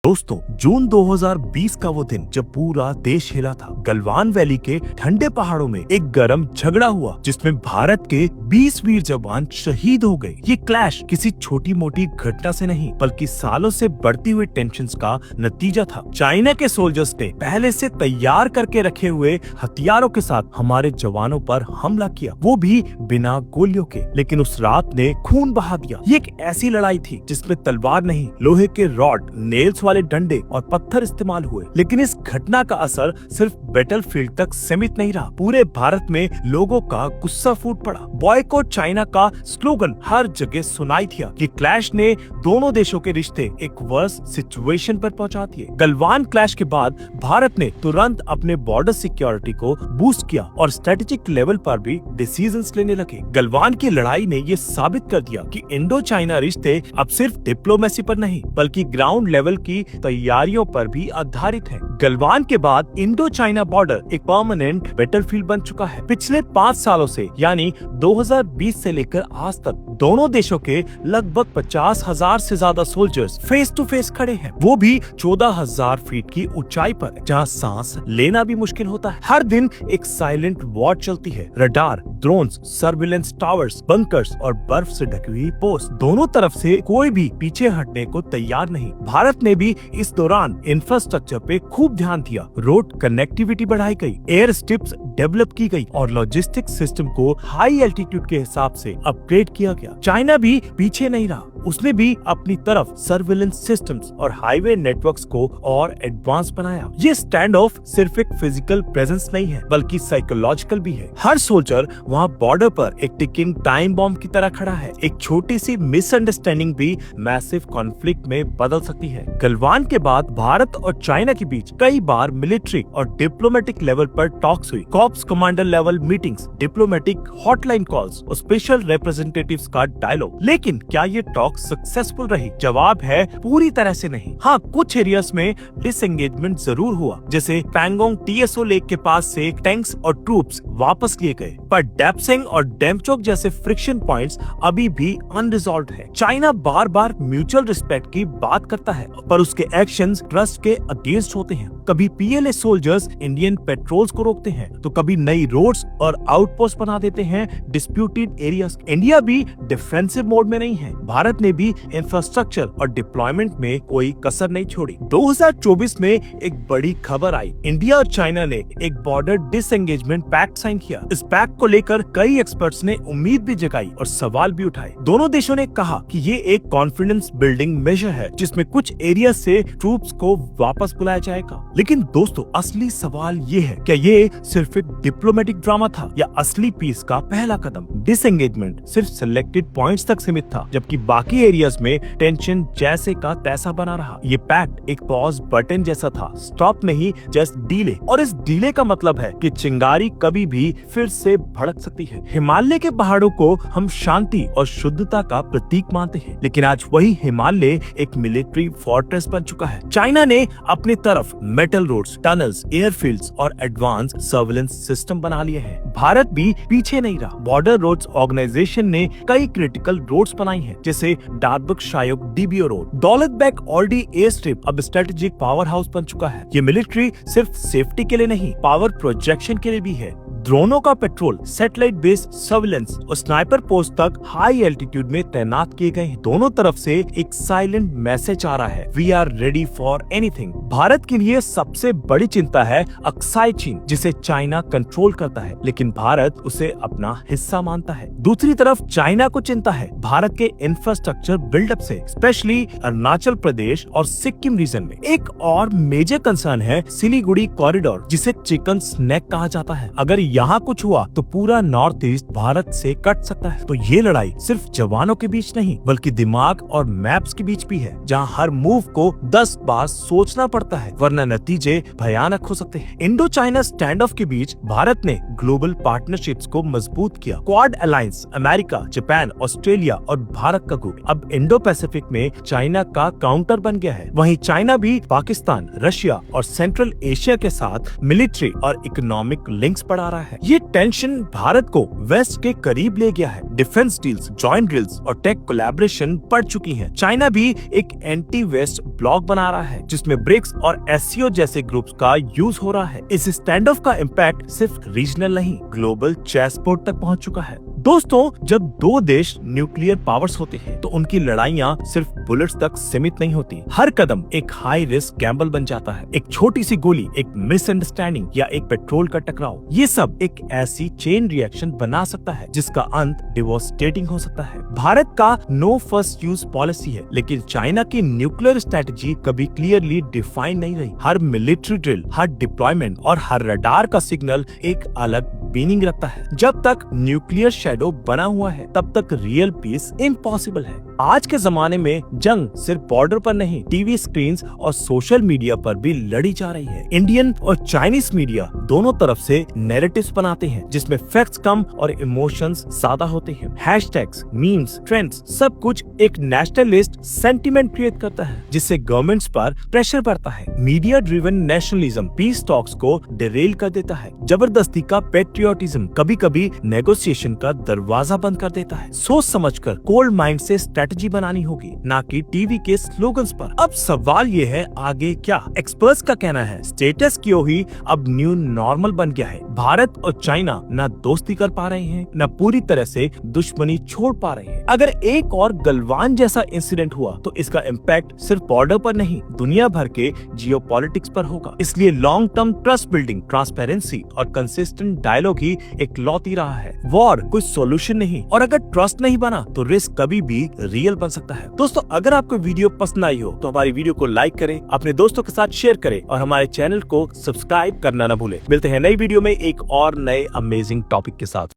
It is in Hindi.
दोस्तों, जून 2020 का वो दिन जब पूरा देश हिला था। गलवान वैली के ठंडे पहाड़ों में एक गर्म झगड़ा हुआ जिसमें भारत के 20 वीर जवान शहीद हो गए। ये क्लैश किसी छोटी मोटी घटना से नहीं बल्कि सालों से बढ़ती हुई टेंशन्स का नतीजा था। चाइना के सोल्जर्स ने पहले से तैयार करके रखे हुए हथियारों के साथ हमारे जवानों पर हमला किया, वो भी बिना गोलियों के। लेकिन उस रात ने खून बहा दिया। ये एक ऐसी लड़ाई थी जिसमें तलवार नहीं, लोहे के रॉड, नेल्स वाले डंडे और पत्थर इस्तेमाल हुए। लेकिन इस घटना का असर सिर्फ बैटलफील्ड तक सीमित नहीं रहा। पूरे भारत में लोगों का गुस्सा फूट पड़ा। बॉयकॉट चाइना का स्लोगन हर जगह सुनाई दिया। ये क्लैश ने दोनों देशों के रिश्ते एक वर्स्ट सिचुएशन पर पहुंचा दिए। गलवान क्लैश के बाद भारत ने तुरंत अपने बॉर्डर सिक्योरिटी को बूस्ट किया और स्ट्रेटेजिक लेवल पर भी डिसीजंस लेने लगे। गलवान की लड़ाई ने ये साबित कर दिया कि इंडो चाइना रिश्ते अब सिर्फ डिप्लोमेसी पर नहीं बल्कि ग्राउंड लेवल की तैयारियों पर भी आधारित है। गलवान के बाद इंडो चाइना बॉर्डर एक परमानेंट बैटलफील्ड बन चुका है। पिछले 5 सालों से यानी 2020 से लेकर आज तक दोनों देशों के लगभग 50,000 से ज्यादा सोल्जर्स फेस टू फेस खड़े हैं, वो भी 14,000 फीट की ऊंचाई पर, जहां सांस लेना भी मुश्किल होता है। हर दिन एक साइलेंट वॉर चलती है। Radar, drones, surveillance towers, bunkers और बर्फ से ढकी हुई पोस्ट, दोनों तरफ से कोई भी पीछे हटने को तैयार नहीं। भारत ने भी इस दौरान इंफ्रास्ट्रक्चर पे खूब ध्यान दिया। रोड कनेक्टिविटी बढ़ाई गई, एयर स्ट्रिप्स डेवलप की गई और लॉजिस्टिक सिस्टम को हाई एल्टीट्यूड के हिसाब से अपग्रेड किया गया। चाइना भी पीछे नहीं रहा। उसने भी अपनी तरफ सर्विलेंस सिस्टम्स और हाईवे नेटवर्क्स को और एडवांस बनाया। ये स्टैंड ऑफ सिर्फ एक फिजिकल प्रेजेंस नहीं है बल्कि साइकोलॉजिकल भी है। हर सोल्जर वहाँ बॉर्डर पर एक टिकिंग टाइम बॉम्ब की तरह खड़ा है। एक छोटी सी मिसअंडरस्टैंडिंग भी मैसिव कॉन्फ्लिक्ट में बदल सकती है। गलवान के बाद भारत और चाइना के बीच कई बार मिलिट्री और डिप्लोमेटिक लेवल पर टॉक्स हुई। Corps commander level meetings, diplomatic hotline calls और स्पेशल रिप्रेजेंटेटिव्स का डायलॉग। लेकिन क्या ये टॉक सक्सेसफुल रही? जवाब है पूरी तरह से नहीं। हाँ, कुछ एरियाज में डिसएंगेजमेंट जरूर हुआ, जैसे पैंगोंग टीएसओ लेक के पास से टैंक्स और ट्रूप्स वापस लिए गए, पर डेप्सेंग और डेमचोक जैसे फ्रिक्शन पॉइंट्स अभी भी अनरिजॉल्व्ड है। चाइना बार बार म्यूचुअल रिस्पेक्ट की बात करता है पर उसके एक्शंस ट्रस्ट के अगेंस्ट होते हैं। कभी पीएलए सोल्जर्स इंडियन पेट्रोल्स को रोकते हैं तो कभी नई रोड्स और आउटपोस्ट बना देते हैं डिस्प्यूटेड एरियाज। इंडिया भी डिफेंसिव मोड में नहीं है। भारत ने भी इंफ्रास्ट्रक्चर और डिप्लॉयमेंट में कोई कसर नहीं छोड़ी। 2024 में एक बड़ी खबर आई। इंडिया और चाइना ने एक बॉर्डर डिसएंगेजमेंट पैक्ट साइन किया। इस पैक्ट को लेकर कई एक्सपर्ट्स ने उम्मीद भी जगाई और सवाल भी उठाए। दोनों देशों ने कहा कि ये एक कॉन्फिडेंस बिल्डिंग मेजर है जिसमें कुछ एरिया से ट्रूप्स को वापस बुलाया जाएगा। लेकिन दोस्तों, असली सवाल ये है, क्या ये सिर्फ एक डिप्लोमेटिक ड्रामा था या असली पीस का पहला कदम? डिसएंगेजमेंट सिर्फ सिलेक्टेड पॉइंट्स तक सीमित था, जबकि बाकी एरियाज में टेंशन जैसे का तैसा बना रहा। ये पैक्ट एक पॉज बटन जैसा था, स्टॉप नहीं, जस्ट डीले। और इस डीले का मतलब है कि चिंगारी कभी भी फिर से भड़क सकती है। हिमालय के पहाड़ों को हम शांति और शुद्धता का प्रतीक मानते हैं, लेकिन आज वही हिमालय एक मिलिट्री फोर्ट्रेस बन चुका है। चाइना ने अपनी तरफ मेटल रोड्स, टनल्स, एयरफील्ड्स और एडवांस सर्विलेंस सिस्टम बना लिए हैं। भारत भी पीछे नहीं रहा। बॉर्डर रोड्स ऑर्गेनाइजेशन ने कई क्रिटिकल रोड्स बनाई हैं, जैसे डारबक शायोग DBO road. Daulat Beg ऑलडी air strip अब स्ट्रेटेजिक पावर हाउस बन चुका है। ये मिलिट्री सिर्फ सेफ्टी के लिए नहीं, पावर प्रोजेक्शन के लिए भी है। ड्रोनों का पेट्रोल, सैटेलाइट बेस्ड सर्विलेंस और स्नाइपर पोस्ट तक हाई एल्टीट्यूड में तैनात किए गए हैं। दोनों तरफ से एक साइलेंट मैसेज आ रहा है, we are ready for anything. Bharat के लिए सबसे बड़ी चिंता है अक्साई चीन, जिसे चाइना कंट्रोल करता है, लेकिन भारत उसे अपना हिस्सा मानता है। दूसरी तरफ चाइना को चिंता है भारत के इंफ्रास्ट्रक्चर बिल्डअप से, स्पेशली अरुणाचल प्रदेश और सिक्किम रीजन में। एक और मेजर कंसर्न है सिलीगुड़ी कॉरिडोर, जिसे चिकन स्नैक कहा जाता है। अगर यहाँ कुछ हुआ तो पूरा नॉर्थ ईस्ट भारत से कट सकता है। तो ये लड़ाई सिर्फ जवानों के बीच नहीं बल्कि दिमाग और मैप्स के बीच भी है, जहाँ हर मूव को 10 बार सोचना पड़ता है, वरना नतीजे भयानक हो सकते हैं। इंडो चाइना स्टैंड ऑफ के बीच भारत ने ग्लोबल पार्टनरशिप्स को मजबूत किया। Quad alliance, America, Japan, Australia और भारत का ग्रुप अब इंडो पैसिफिक में चाइना का काउंटर बन गया है। वहीं चाइना भी पाकिस्तान, रशिया और सेंट्रल एशिया के साथ मिलिट्री और इकोनॉमिक लिंक्स बढ़ा रहा है। है। ये टेंशन भारत को वेस्ट के करीब ले गया है। डिफेंस डील्स, जॉइंट ड्रिल्स और टेक कोलैबोरेशन बढ़ चुकी हैं। चाइना भी एक एंटी वेस्ट ब्लॉक बना रहा है जिसमें ब्रिक्स और एससीओ जैसे ग्रुप्स का यूज हो रहा है। इस स्टैंड ऑफ का इम्पैक्ट सिर्फ रीजनल नहीं, ग्लोबल चेस बोर्ड तक पहुंच चुका है। दोस्तों, जब दो देश न्यूक्लियर पावर्स होते हैं तो उनकी लड़ाइयाँ सिर्फ बुलेट्स तक सीमित नहीं होती। हर कदम एक हाई रिस्क गैम्बल बन जाता है। एक छोटी सी गोली, एक मिसअंडरस्टैंडिंग या एक पेट्रोल का टकराव, ये सब एक ऐसी चेन रिएक्शन बना सकता है जिसका अंत डिवोस्टेटिंग हो सकता है। भारत का नो फर्स्ट यूज पॉलिसी है, लेकिन चाइना की न्यूक्लियर स्ट्रेटेजी कभी क्लियरली डिफाइन नहीं रही। हर मिलिट्री ड्रिल, हर डिप्लॉयमेंट और हर रडार का सिग्नल एक अलग मीनिंग रखता है। जब तक न्यूक्लियर शैडो बना हुआ है तब तक रियल पीस इम्पॉसिबल है। आज के जमाने में जंग सिर्फ बॉर्डर पर नहीं, टीवी स्क्रीन्स और सोशल मीडिया पर भी लड़ी जा रही है। इंडियन और चाइनीज मीडिया दोनों तरफ से नैरेटिव्स बनाते हैं जिसमें फैक्ट्स कम और इमोशंस ज्यादा होते हैं। हैशटैग्स, मीम्स, ट्रेंड्स, सब कुछ एक नेशनलिस्ट सेंटिमेंट क्रिएट करता है जिससे गवर्नमेंट्स पर प्रेशर बढ़ता है। Media driven nationalism peace talks को डिरेल कर देता है। जबरदस्ती का पेट्रियोटिज्म कभी कभी नेगोशिएशन का दरवाजा बंद कर देता है। सोच समझकर कोल्ड माइंड से स्ट्रेटजी बनानी होगी, ना कि टीवी के स्लोगन्स पर। अब सवाल ये है, आगे क्या? एक्सपर्ट्स का कहना है स्टेटस क्यो ही अब न्यू नॉर्मल बन गया है। भारत और चाइना न दोस्ती कर पा रहे हैं, न पूरी तरह से दुश्मनी छोड़ पा रहे हैं। अगर एक और गलवान जैसा इंसिडेंट हुआ तो इसका इम्पैक्ट सिर्फ बॉर्डर पर नहीं, दुनिया भर के जियोपॉलिटिक्स पर होगा। इसलिए long term trust building, transparency और कंसिस्टेंट डायलॉग ही एक लौती रहा है। वॉर कोई सॉल्यूशन नहीं, और अगर ट्रस्ट नहीं बना तो रिस्क कभी भी रियल बन सकता है। दोस्तों, अगर आपको वीडियो पसंद आई हो तो हमारी वीडियो को लाइक करें, अपने दोस्तों के साथ शेयर करें और हमारे चैनल को सब्सक्राइब करना न भूलें। मिलते हैं नई वीडियो में एक और नए अमेजिंग टॉपिक के साथ।